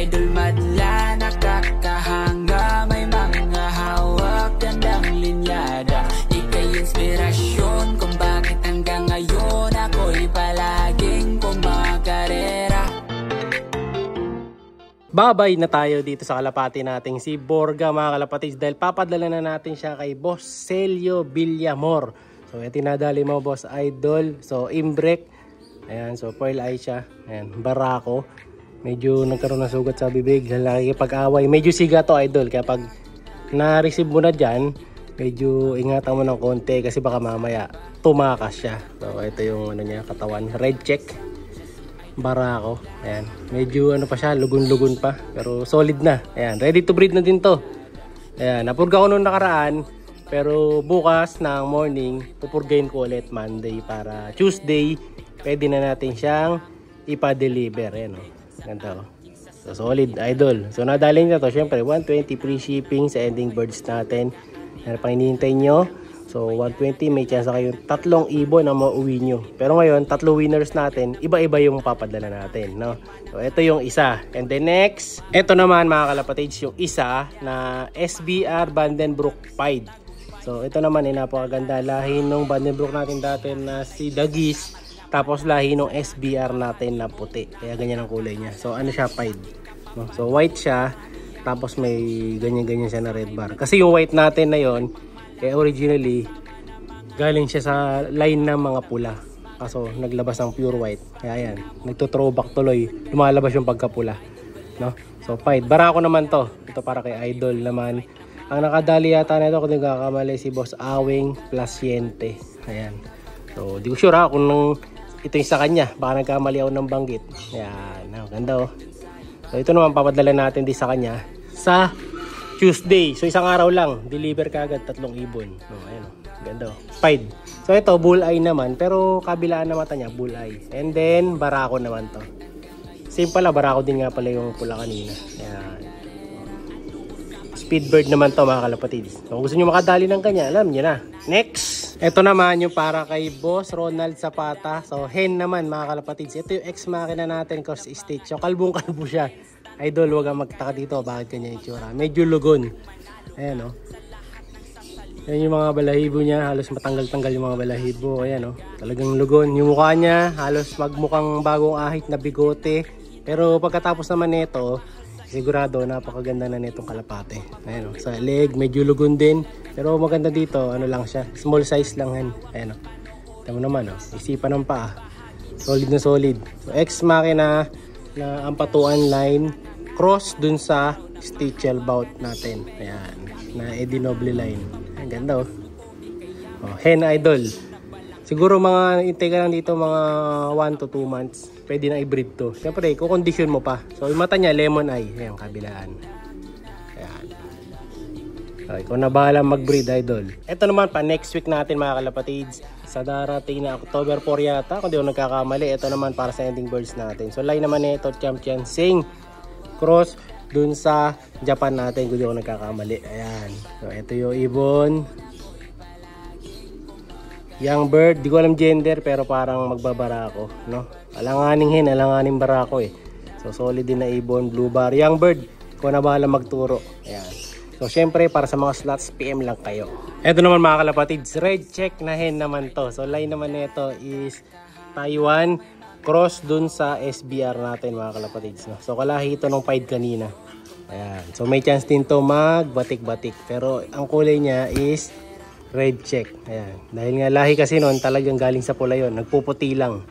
idol madla, nakakahanga, may mga hawak, gandang linyada. Ika'y inspirasyon kung bakit hanggang ngayon ako'y palaging kumakarera. Babay na tayo dito sa kalapati nating si Borga mga kalapatids, dahil papadala na natin siya kay Boss Celio Villamor. So ito nadali mo Boss Idol. So imbrek, ayan, so pearl eye siya, ayan, barako. Medyo nagkaroon ng sugat sa bibig, nakikipag-away, medyo siga to Idol, kaya pag na-receive mo na dyan, medyo ingatan mo ng konti kasi baka mamaya tumakas siya. So ito yung ano niya, katawan, red check, barako, ayan, medyo ano pa siya, lugon-lugon pa, pero solid na, ayan, ready to breed na din to. Ayan, napurga ko nung nakaraan, pero bukas ng morning pupurgain ko ulit Monday para Tuesday pwede na natin siyang ipa-deliver. Ayan, ganda, so solid Idol. So nadali na to, syempre 120 free shipping sa ending birds natin. Ano pang hinihintay nyo? So 120, may chance kayong 3 ibon na mauwi nyo. Pero ngayon 3 winners natin, iba-iba yung papadala natin, no? So ito yung isa. And then next, ito naman mga kalapatids, yung isa na SBR Vandenbroek Pied. So ito naman ay napakaganda, lahi nung Vandenbroek natin dati na si Dagis, tapos lahi nung SBR natin na puti, kaya ganyan ang kulay niya. So ano siya, pied, no? So white siya, tapos may ganyan-ganyan siya na red bar. Kasi yung white natin na yon, originally galing siya sa line ng mga pula, kaso naglabas ang pure white, kaya yan, nagto-throwback tuloy, lumalabas yung pagkapula, no? So pied, barako naman to, ito para kay Idol naman. Ang nakadali yata na ito, kung nagkakamali, si Boss Awing Placiente. Ayan. So, di ko sure kung ito yung sa kanya. Baka nagkamali ako ng banggit. Ayan. Ganda oh. So, ito naman papadala natin din sa kanya sa Tuesday. So, isang araw lang. Deliver ka agad 3 ibon. Ayan oh. Ganda oh. Pied. So, ito bull eye naman. Pero kabilaan na mata niya, bull eye. And then, barako naman to. Same pala, barako din nga pala yung pula kanina. Ayan. Speedbird naman to mga kalapatids. So, kung gusto nyo makadali ng kanya, alam nyo na. Next, ito naman yung para kay Boss Ronald Zapata. So hen naman mga kalapatids. Ito yung ex makina natin, cross stitch. So kalbong kalbo siya. Idol, wag kang magtaka dito bakit kanya yung tsura. Medyo lugon. Ayan o. Yan yung mga balahibo niya. Halos matanggal-tanggal yung mga balahibo. Ayan o. Talagang lugon. Yung mukha niya halos magmukhang bagong ahit na bigote. Pero pagkatapos naman nito, sigurado napakaganda na nitong kalapate. Ayan o, sa leg medyo lugon din, pero maganda dito, ano lang siya, small size lang yan. Ayan o, ito mo naman o, isipan ng paa, solid na solid. So ex makina na ampatuan line, cross dun sa Stitchel bout natin. Ayan, na Eddie Noble line. Ayan, ganda o. Hen Idol, siguro mga intay ka lang dito mga 1 to 2 months, pwede na i-breed to. Siyempre, kukondisyon mo pa. So, yung mata niya, lemon eye. Ayan, kabilaan. Ayan. Okay, kung na bahala mag-breed, Idol. Ito naman pa, next week natin mga kalapatids. Sa darating na October 4 yata, kung di ako nagkakamali. Ito naman para sa ending birds natin. So, line naman nito, Champion Sing. Cross dun sa Japan natin, kung di ako nagkakamali. Ayan. So, ito yung ibon. Young bird, di ko alam gender, pero parang magbabara ako, no? Alanganing hen, alanganing barako eh. So solid din na ibon, blue bar. Young bird, ko na bahala magturo. Ayan. So syempre para sa mga slots, PM lang kayo. Ito naman mga kalapatids, red check na hen naman to. So line naman nito is Taiwan, cross dun sa SBR natin mga kalapatids, no? So kalahi ito nung pied kanina. Ayan. So may chance din to magbatik-batik. Pero ang kulay niya is red check. Ayan. Dahil nga lahi kasi noon talagang galing sa pula yon, nagpuputi lang.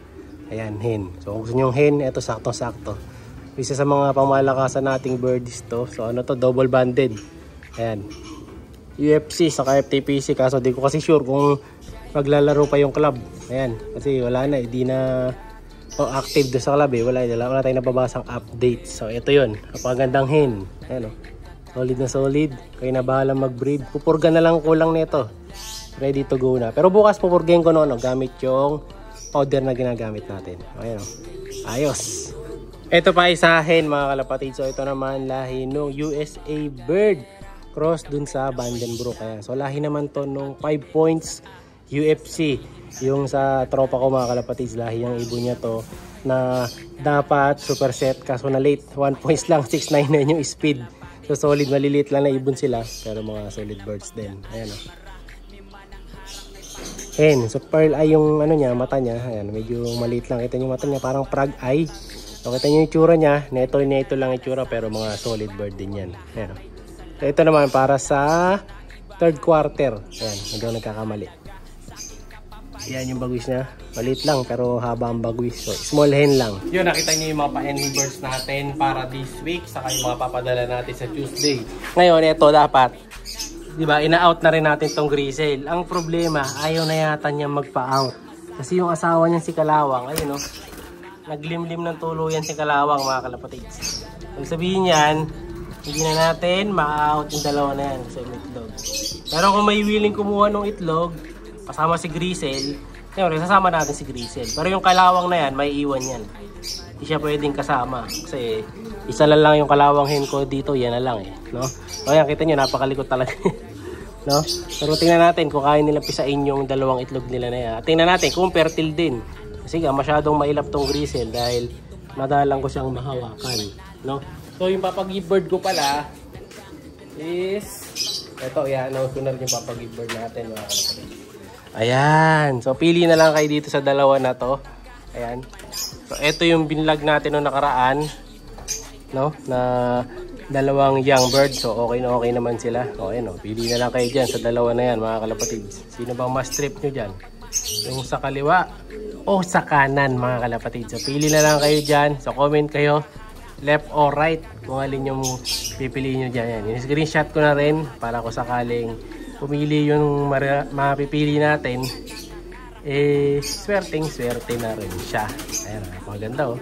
Ayan, hen. So kung gusto nyo hen, ito sakto-sakto. Isa sa mga pamalakasan nating birdies to. So ano to, double banded. Ayan. UFC saka FTPC, kaso di ko kasi sure kung maglalaro pa yung club. Ayan. Kasi wala na, hindi na active doon sa club eh. Wala tayong nababasang update. So ito yon, napakagandang hen. Ayan o. Solid na solid. Kayo na bahala mag-breed. Pupurga na lang kulang nito. Ready to go na. Pero bukas pupurgain ko noon, gamit yung powder na ginagamit natin. Ayan o. Ayos. Ito pa isa hen mga kalapatid. So ito naman lahi nung USA bird. Cross dun sa Vandenbroek. Ayan. So lahi naman to nung 5 points UFC. Yung sa tropa ko mga kalapatids, lahi yung ibon niya to na dapat super set kaso na late. 1 points lang, 699 yung speed. So solid, maliliit lang na ibon sila pero mga solid birds din. Ayan o. Hen, so pearl eye yung ano niya, mata niya. Ayan, medyo maliit lang. Kita niyo mata niya, parang frog eye. So kita niyo yung itsura niya. Neto lang itsura pero mga solid bird din yan. Ayan o. So ito naman para sa third quarter. Ayan, hindi ako nagkakamali. Ayan yung bagwis niya. Maliit lang pero haba ang bagwis. So small hen lang. Yun, nakita niyo yung mga pa-ending birds natin para this week. Saka yung mga papadala natin sa Tuesday. Ngayon, ito dapat. Diba, ina-out na rin natin tong grizzle. Ang problema, ayaw na yata niya magpa-out. Kasi yung asawa niya si Kalawang, ayun o. Naglimlim ng tuluyan si Kalawang mga kalapatids. Ang sabihin niyan, hindi na natin ma-out yung dalawa na yan sa itlog. Pero kung may willing kumuha ng itlog, kasama si grizzle, siyempre sasama natin si grizzle. Pero yung Kalawang na yan, may iwan yan. Hindi siya pwedeng kasama. Kasi isa lang yung Kalawang hen ko dito, yan na lang eh. No? So yan, kita nyo, napakalikot talaga. No? Pero tingnan natin kung kaya nilang pisain yung dalawang itlog nila na yan. At tingnan natin kung fertile din. Kasi nga, masyadong mailap tong grizzle dahil madalang ko siyang mahawakan. No? So yung papag-give bird ko pala is ito, yan, no? Ito na rin yung papag-give bird natin mga kalapatids. Ayan, so pili na lang kayo dito sa dalawa na to. Ayan, so ito yung binlag natin noong nakaraan, no, na dalawang young bird. So okay na okay naman sila. O ayan, pili na lang kayo dyan sa dalawa na yan mga kalapatids. Sino bang mas trip nyo dyan? Yung sa kaliwa o sa kanan mga kalapatids. So pili na lang kayo dyan. So comment kayo left or right kung alin yung pipiliin nyo dyan. Yan, screenshot ko na rin para kung sakaling pumili yung mapipili natin, eh swerte na rin siya. Ayan, maganda oh.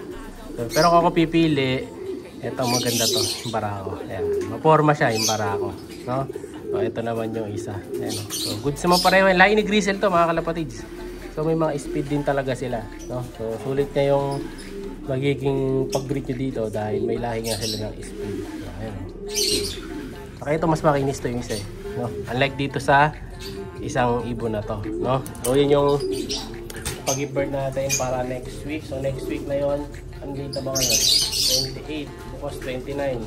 So, pero kung ako pipili, ito maganda to, yung barako. Ayan, maporma siya yung barako, no? So ito naman yung isa. Ayan, so good sa mga pareho. Lahi ni grizzle to mga kalapatids. So may mga speed din talaga sila, no? So sulit na yung magiging pag-breed nyo dito dahil may lahi nga sila ng speed. So, ayan, saka ito mas makinis to yung isa eh. No? Unlike dito sa isang ibon na to, no? So yun yung pag-give bird natin para next week. So next week na yon, ang date ba ngayon? 28, bukas 29,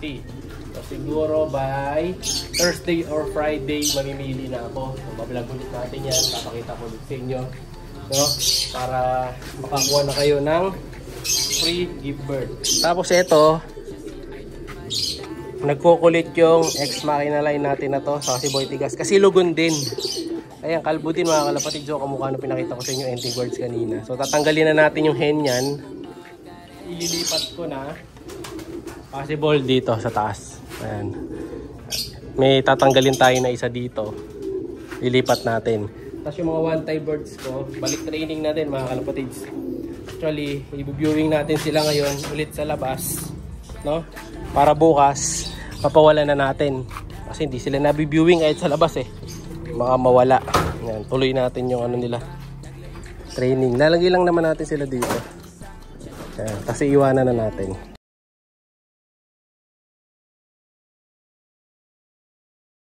30. So siguro by Thursday or Friday mamimili na ako. So bablog ulit natin yan, papakita ko ulit sa inyo, no? Para makakuha na kayo ng free give bird. Tapos ito, nagkukulit yung ex-machina line natin na to sa si Boy Tigas. Kasi lugon din. Ayan, kalbo din mga kalapatids. So kamukha na pinakita ko sa inyo anti-birds kanina. So tatanggalin na natin yung hen yan. Ililipat ko na possible dito sa taas. Ayan. May tatanggalin tayo na isa dito. Lilipat natin. Tapos yung mga one-time birds ko, balik training natin mga kalapatids. Actually, i-viewing natin sila ngayon ulit sa labas, no? Para bukas papawalan na natin kasi hindi sila nabiviewing kahit sa labas eh, baka mawala. Yan, tuloy natin yung ano nila, training. Lalagay lang naman natin sila dito. Yan, kasi iwanan na natin.